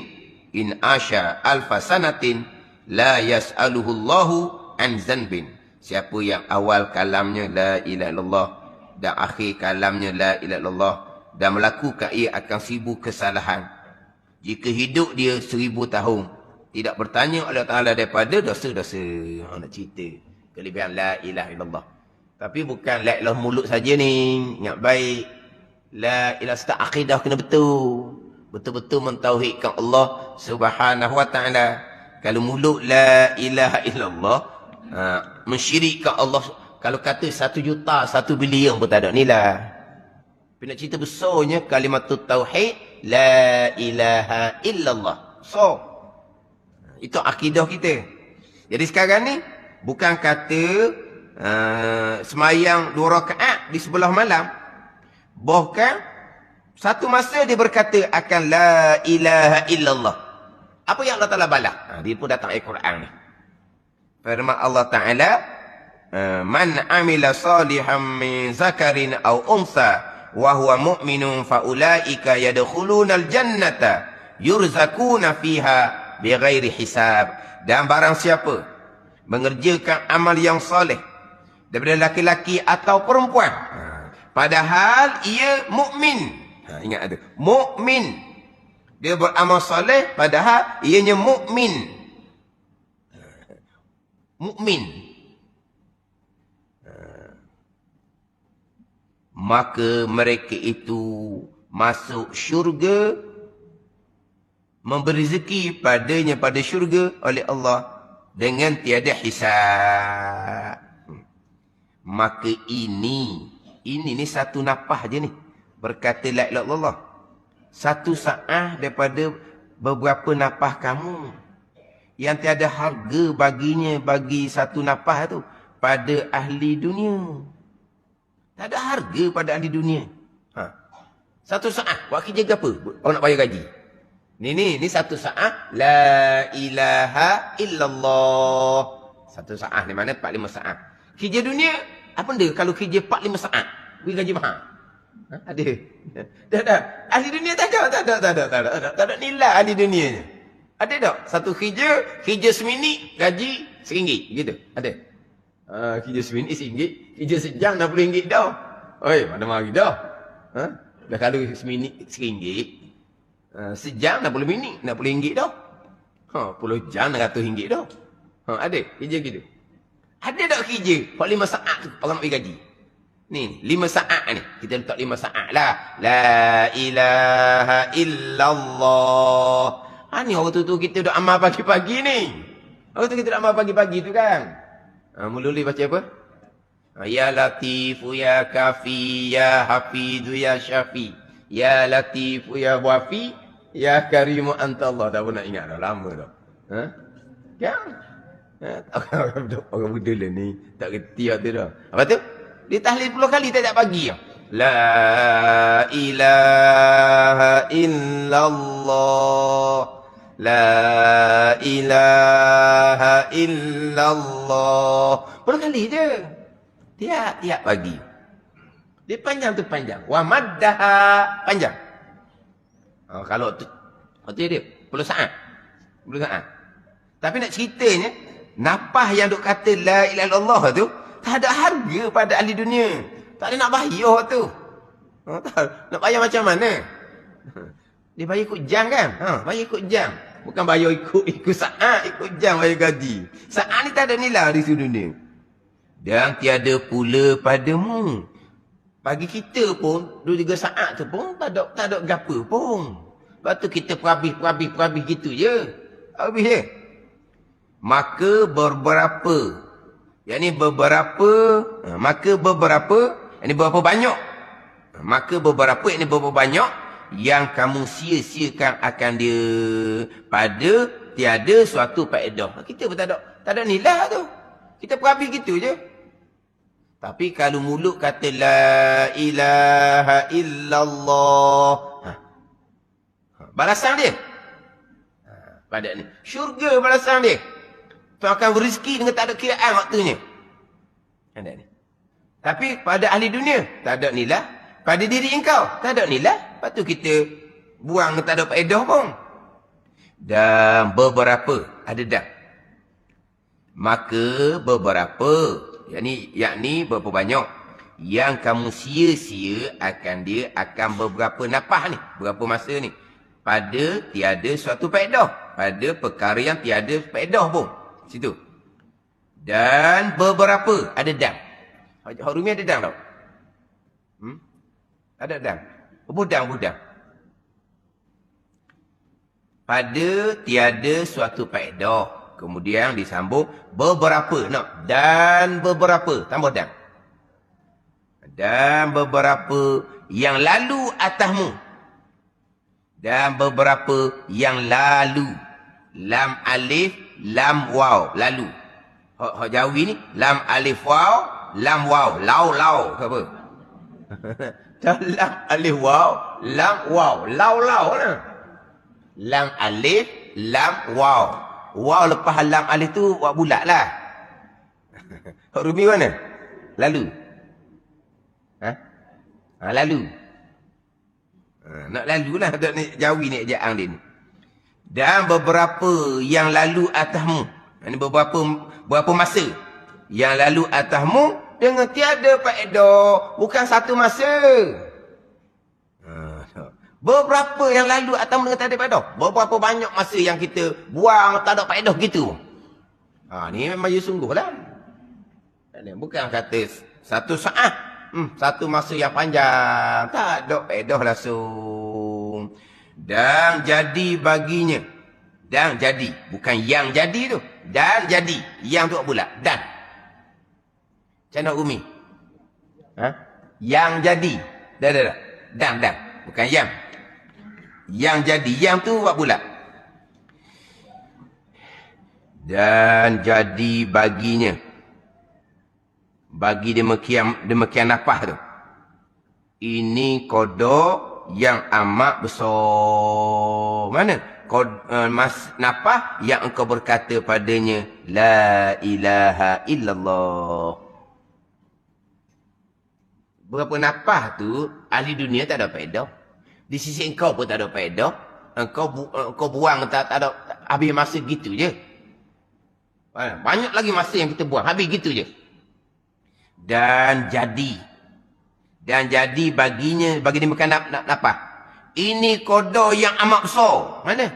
in asha alfa sanatin la yas'aluhu Allahu an zanbin. Siapa yang awal kalamnya la ilaha illallah dan akhir kalamnya la ilaha illallah dan melakukan ia akan 1000 kesalahan. Jika hidup dia 1000 tahun, tidak bertanya oleh Allah Ta'ala daripada dosa-dosa. Nak cerita kelebihan la ilaha illallah. Tapi bukan la ilaha mulut saja ni. Ingat baik. La ilaha setiap akidah kena betul. Betul-betul mentauhidkan Allah Subhanahu wa ta'ala. Kalau mulut la ilaha illallah, mensyirikkan Allah. Kalau kata 1 juta, 1 bilion pun tak ada nilai. Tapi nak cerita besarnya kalimatut tauhid la ilaha illallah. So, itu akidah kita. Jadi sekarang ni Bukan kata semayang 2 rakaat di sebelah malam. Bahkan satu masa dia berkata akan la ilaha illallah. Apa yang Allah Ta'ala balas? Dia pun datang ayat Quran ni. Firman Allah Ta'ala, man amila salihan min zakarin aw unsa wa huwa mu'minun fa ulaika yadkhulunal jannata yurzakuna fiha bighairi hisab. Dan barang siapa mengerjakan amal yang soleh daripada laki-laki atau perempuan, padahal ia mukmin. Ingat ada mukmin. Dia beramal soleh padahal ianya mukmin. Mukmin. Maka mereka itu masuk syurga, memberi rezeki padanya pada syurga oleh Allah dengan tiada hisab. Maka ini satu nafas je ni. Berkata la ilaha illallah. Satu saat daripada beberapa nafas kamu. Yang tiada harga baginya, bagi satu nafas tu pada ahli dunia. Tak ada harga pada ahli dunia. Satu saat buat kerja ke apa? Orang nak bayar gaji. Ni satu saat la ilaha illallah. Satu saat di mana 4-5 saat. Kerja dunia apa benda kalau kerja 4-5 saat bagi gaji mahal? Ada. Tak. Ahli dunia tak ada nilai ahli dunia. Ada tak? Satu kerja seminit gaji RM1 gitu. Ada. Kerja seminit RM1, kerja sejam RM60 dah. Oi, mana mari dah. Dah kalau seminit RM1, sejam dah 10 minit, nak RM60 dah. 10 jam dah RM100 dah. Ada kerja gitu. Ada tak kerja 5 saat tu orang nak bagi gaji? Ni 5 saat ni. Kita letak 5 saat lah. La ilaha illallah. Ni orang tu kita duk amal pagi-pagi ni. Orang tu kita duk amal pagi-pagi tu kan. Mula-mula baca apa? Ya Latifu ya Kafi ya Hafizu ya Syafi. Ya Latifu ya Wafi ya Karimu anta Allah. Dah pun nak ingat dah lama dah. Kan? Orang muda lah ni tak kerti tu dah. Apa tu? Dia tahlil 10 kali tak pagi. La ilaha illallah. La ilaha illallah. 10 kali je. Tiap pagi. Dia panjang tu panjang. Wa maddaha panjang. Kalau tu dia 10 saat. 10 saat. Tapi nak ceritanya, nafas yang duk kata la ilaha illallah tu tak ada harga pada ahli dunia. Tak ada nak bayar tu. Nak bayar macam mana? Dia bayar ikut jam kan? Bayar ikut jam. Bukan bayar ikut saat, ikut jam bayar gaji. Saat ni tak ada nilai di seluruh dunia. Dan tiada pula padamu. Bagi kita pun 2-3 saat tu pun tak ada gapo pun. Lepas tu kita perhabis gitu je. Habis je. Maka beberapa. Yang ni beberapa. Maka beberapa. Yang ni berapa banyak. Maka beberapa yang ni berapa banyak. Yang kamu sia-siakan akan dia. Pada tiada suatu faedah. Kita pun tak ada nilai tu. Kita perhabis gitu je. Tapi kalau mulut kata la ilaha illallah. Balasan dia. Pada ni. Syurga balasan dia. Tu akan berizki dengan tak ada kiraan waktunya. Ada ni. Tapi pada ahli dunia, tak ada nilai. Pada diri engkau, tak ada nilai. Lepas tu kita buang tak ada faedah pun. Dan beberapa, ada dah. Maka beberapa, yakni berapa banyak, yang kamu sia-sia akan dia akan beberapa nafas ni. Berapa masa ni. Pada tiada suatu faedah. Pada perkara yang tiada faedah pun. Situ. Dan beberapa ada dam. Hak Rumi ada dam tak? Ada dam. Budang. Pada tiada suatu faedah. Kemudian disambung beberapa. Dan beberapa. Tambah dam. Dan beberapa yang lalu atasmu. Dan beberapa yang lalu. Lam alif. Lam waw, lalu. Hak Jawi ni lam alif waw, lam waw, lau ke apa? Lam alif waw, lam waw, lau lah. Lam alif, lam waw. Waw lepas lam alif tu buat bulat lah. Hak Rumi mana? Lalu. Lalu. Nak lalu lah Jawi ni ejaan dia ni. Dan beberapa yang lalu atasmu. Ini beberapa masa yang lalu atasmu dengan tiada faedah. Bukan satu masa. Beberapa yang lalu atasmu dengan tiada faedah. Beberapa banyak masa yang kita buang tak ada faedah gitu. Ni memang sungguh lah. Bukan kata satu saat. Satu masa yang panjang. Tak ada faedah langsung. Dan jadi baginya. Dan jadi. Bukan yang jadi tu. Dan jadi. Yang tu pula. Dan. Macam mana Umi? Yang jadi. Dah. Dan. Bukan yang. Yang jadi. Yang tu buat pula. Dan jadi baginya. Bagi demikian nafas tu. Ini kodok yang amat besar. Mana? Nafas yang engkau berkata padanya. La ilaha illallah. Berapa nafas tu, ahli dunia tak ada faedah. Di sisi engkau pun tak ada faedah. Engkau buang tak ada. Habis masa gitu je. Banyak lagi masa yang kita buang. Habis gitu je. Dan jadi baginya, bagi dia makan nafas. Ini kodo yang amat besar. Mana?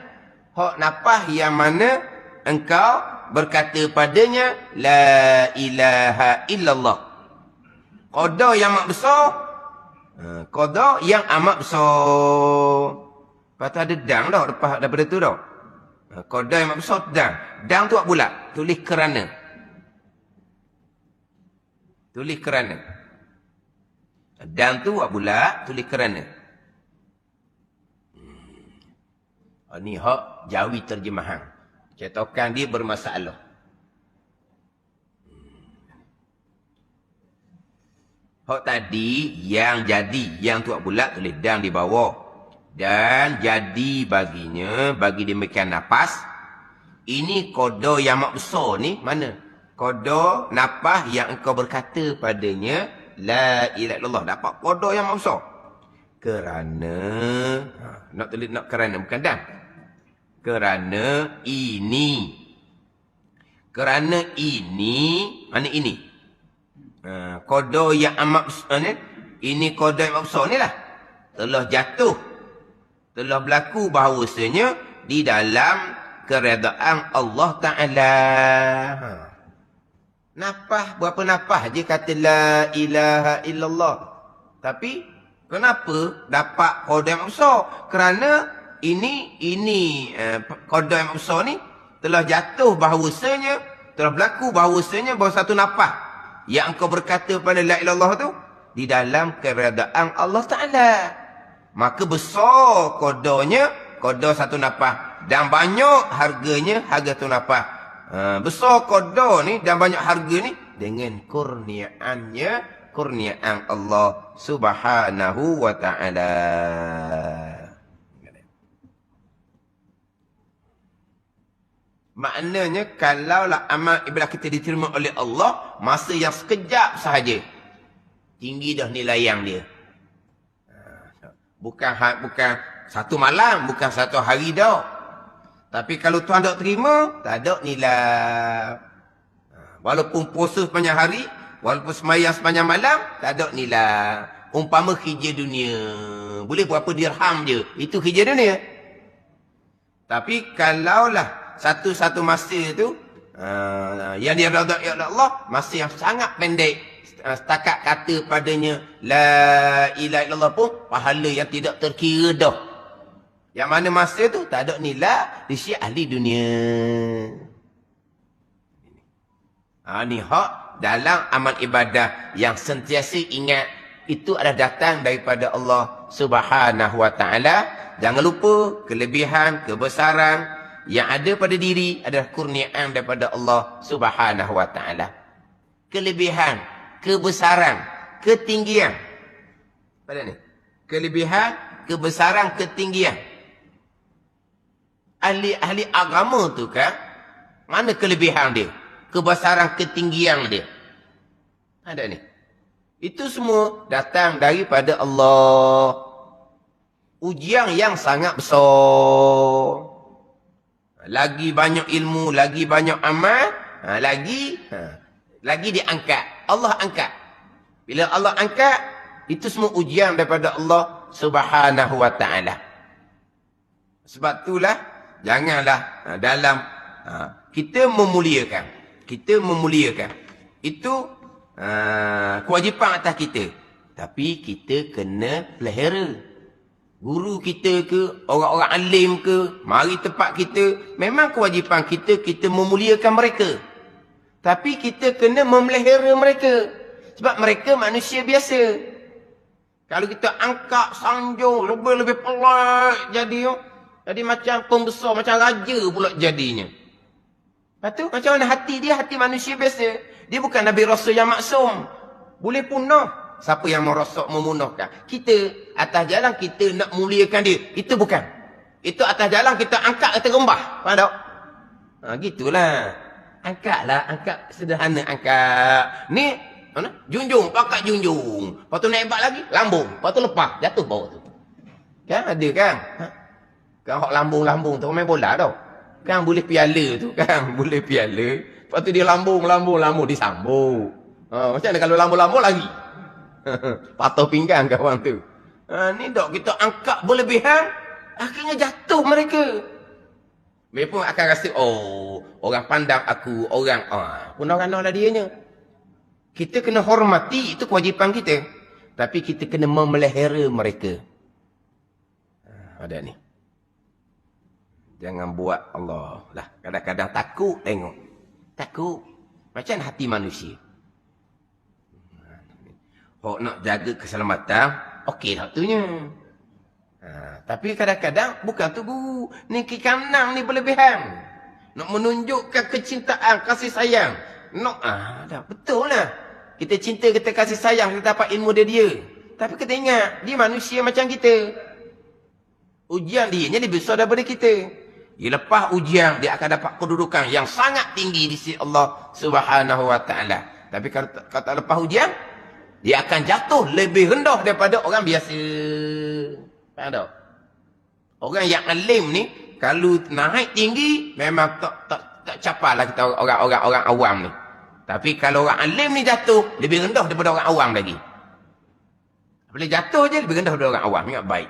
Hak nafas yang mana engkau berkata padanya la ilaha illallah. Kodo yang amat besar. Kodo yang amat besar. Lepas tu ada dang dah lepas daripada tu dah. Kodo yang amat besar dang. Dang tu buat bulat. Tulis kerana. Tulis kerana. Dan tu buat bulat, tulis kerana. Ni hak Jawi terjemahan. Cetakan dia bermasalah. Hak tadi yang jadi, yang tu buat bulat tulis dan di bawah. Dan jadi baginya, bagi demikian nafas. Ini kodo yang mak besar ni mana? Kodo nafas yang engkau berkata padanya la ilaha illallah. Dapat kodo yang besar. Kerana nak tulis nak kerana bukan dah. Kerana ini. Kerana ini, mana ini? Kodo yang amat besar ni. Ini kodo yang amat besar ni lah. Telah jatuh. Telah berlaku bahawasanya di dalam keredaan Allah Ta'ala. Nafas, berapa nafas je kata la ilaha illallah. Tapi, kenapa dapat kodo yang besar? Kerana ini kodo yang besar ni telah jatuh bahawasanya, telah berlaku bahawasanya bahawa satu nafas yang engkau berkata pada la ilaha illallah tu di dalam keredaan Allah Ta'ala. Maka besar kodonya, kodo satu nafas. Dan banyak harganya, harga tu nafas. Besar kodo ni dan banyak harga ni dengan kurniaannya, kurniaan Allah Subhanahu wa Ta'ala. Maknanya kalaulah amal ibadah kita diterima oleh Allah masa yang sekejap sahaja, tinggi dah nilai yang dia. Bukan satu malam, bukan satu hari dah. Tapi kalau Tuhan tak terima, tak ada nilai. Walaupun puasa sepanjang hari, walaupun semayang sepanjang malam, tak ada nilai. Umpama kerja dunia. Boleh berapa dirham je. Itu kerja dunia. Tapi kalaulah satu-satu masa tu, yang dia rada ya Allah, masa yang sangat pendek. Setakat kata padanya, la ilaha illallah pun, pahala yang tidak terkira dah. Yang mana masa tu tak ada nilai di sisi ahli dunia. Ni hak dalam amal ibadah yang sentiasa ingat itu adalah datang daripada Allah Subhanahu wa Ta'ala. Jangan lupa kelebihan, kebesaran Yang ada pada diri adalah kurniaan daripada Allah Subhanahu wa taala. Kelebihan, kebesaran, ketinggian. Pada ni. Kelebihan, kebesaran, ketinggian. Ahli agama tu kan, mana kelebihan dia? Kebesaran, ketinggian dia. Ada ni. Itu semua datang daripada Allah. Ujian yang sangat besar. Lagi banyak ilmu, lagi banyak amal, lagi diangkat. Allah angkat. Bila Allah angkat, itu semua ujian daripada Allah Subhanahu wa taala. Sebab itulah janganlah dalam kita memuliakan. Kita memuliakan. Itu kewajipan atas kita. Tapi kita kena pelihara. Guru kita ke, orang-orang alim ke, mari tempat kita, memang kewajipan kita, kita memuliakan mereka. Tapi kita kena memelihara mereka. Sebab mereka manusia biasa. Kalau kita angkat, sanjung, lebih-lebih pelik jadi macam pembesar, macam raja pula jadinya. Lepas tu, macam mana hati dia, hati manusia biasa. Dia bukan Nabi Rasul yang maksum. Boleh punah. Siapa yang merosok memunahkan? Kita, atas jalan kita nak muliakan dia. Itu bukan. Itu atas jalan kita angkat kata rembah. Faham tak? Gitulah. Angkatlah, angkat sederhana angkat. Ni, mana? Junjung, pakat junjung. Lepas tu naik bak lagi, lambung. Lepas tu lepas, jatuh bawah tu. Kan ada kan? Kan hok lambung-lambung tu, main bola tau. Kan boleh piala tu kan, boleh piala. Lepas tu dia lambung, disambung. Macam mana kalau lambung-lambung lagi? Patuh pinggang kawan tu. Ni dok kita angkat berlebihan, akhirnya jatuh mereka. Mereka pun akan rasa, oh, orang pandang aku, orang, punah-punah dianya. Kita kena hormati, itu kewajipan kita. Tapi kita kena memelihara mereka. Ada ni. Jangan buat Allah lah. Kadang-kadang takut tengok. Takut. Macam hati manusia. Hok nak jaga keselamatan, okey tak tunya. Tapi kadang-kadang bukan tu guru. Ni kiri kanan ni berlebihan. Nak menunjukkan kecintaan, kasih sayang. Dah betul lah. Kita cinta, kita kasih sayang, kita dapat ilmu dia. Tapi kita ingat, dia manusia macam kita. Ujian dia ni lebih besar daripada kita. Dia lepas ujian, dia akan dapat kedudukan yang sangat tinggi di sisi Allah Subhanahu wa taala. Tapi kalau tak lepas ujian, dia akan jatuh lebih rendah daripada orang biasa. Faham tak? Orang yang alim ni, kalau naik tinggi, memang tak capai lah kita orang awam ni. Tapi kalau orang alim ni jatuh, lebih rendah daripada orang awam lagi. Bila jatuh je, lebih rendah daripada orang awam. Ingat baik.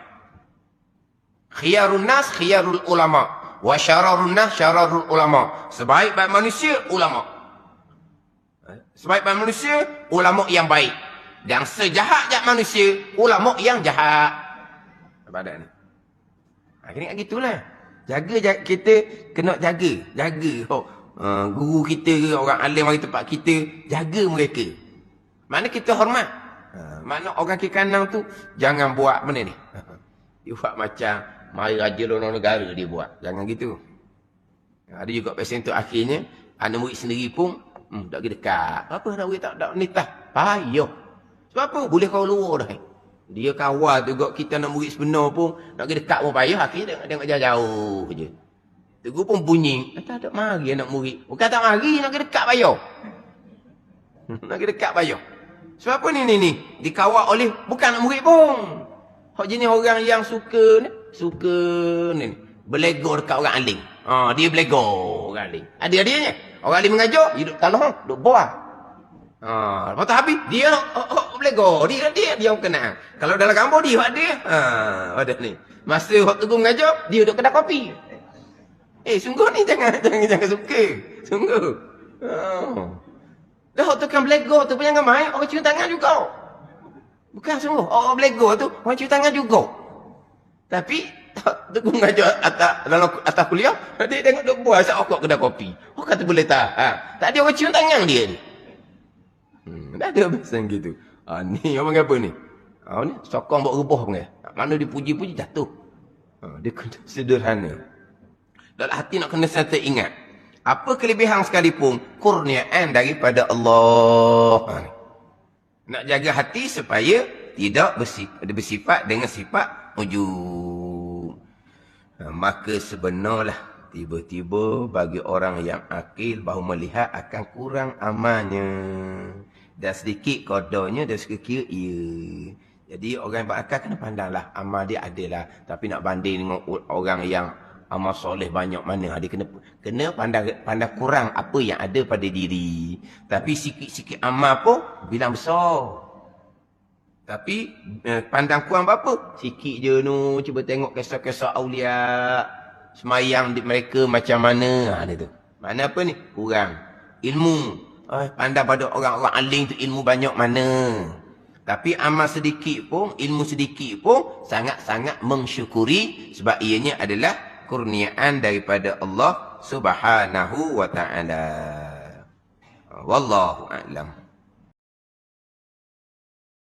Khiyarun nas, khiyarul ulama. Wa syararun nas, syararul ulama. Sebaik-baik manusia, ulama. Sebaik-baik manusia, ulama yang baik. Dan sejahat-jahat manusia, ulama yang jahat. Apa ada ni? Akhirnya gitulah. Jaga, kita kena jaga. Guru kita ke, orang alim mari tempat kita, jaga mereka. Mana kita hormat. Mana orang kiri kanan tu, jangan buat benda ni. Dia buat macam, mari raja luar negara dia buat. Jangan gitu. Ada juga pesen tu akhirnya, anak murid sendiri pun, tak pergi dekat. Apa nak murid tak nitah? Payah. Sebab apa? Boleh kau luar dah. Dia kawal juga kita nak murid sebenar pun, nak pergi dekat pun payah, akhirnya tengok jauh-jauh je. Tegur pun bunyi, tak mari anak murid. Bukan tak mari, nak pergi dekat payah. Nak pergi dekat payah. Sebab apa ni? Dikawal oleh, bukan anak murid pun. Hak jenis orang yang suka ni, berlego dekat orang alim. Dia berlego orang alim. Dia orang alim mengajar, dia duduk tanah, duduk bawah. Lepas tu habis, dia berlego. Dia orang kenal. Kalau dalam kampung dia, ada ni. Masa waktu tu mengajar, dia duduk kedai kopi. Sungguh ni jangan suka. Sungguh. Dah waktu kan berlego tu pun jangan main, orang cium tangan juga. Bukan sungguh, orang berlego tu, orang cium tangan juga. Tapi, tu mengajar atas kuliah, dia tengok duduk buah, asal okok kedai kopi. Orang kata boleh tahan. Tak ada orang cium tangan dia ni. Dah ada pesan gitu. Ni orang apa ni? Ni sokong buat rebah pun. Mana dipuji-puji jatuh. Dia kena sederhana. Dalam hati nak kena sentiasa ingat. Apa kelebihan sekalipun, kurniaan daripada Allah. Nak jaga hati supaya tidak bersifat dengan sifat ujub. Maka sebenarlah tiba-tiba bagi orang yang akil bahu melihat akan kurang amalnya. Dan sedikit kodoknya dan sekiranya ia. Jadi orang yang berakal kena pandanglah amal dia adalah. Tapi nak banding dengan orang yang amal soleh banyak mana. Dia kena pandang kurang apa yang ada pada diri. Tapi sikit-sikit amal pun bilang besar. Tapi pandang kurang berapa? Sikit je nu. Cuba tengok kisah-kisah awliya. Semayang mereka macam mana. Dia tu. Mana apa ni? Kurang. Ilmu. Pandang pada orang-orang alim tu ilmu banyak mana. Tapi amal sedikit pun, ilmu sedikit pun sangat-sangat mensyukuri. Sebab ianya adalah kurniaan daripada Allah Subhanahu wa ta'ala. Wallahu a'lam.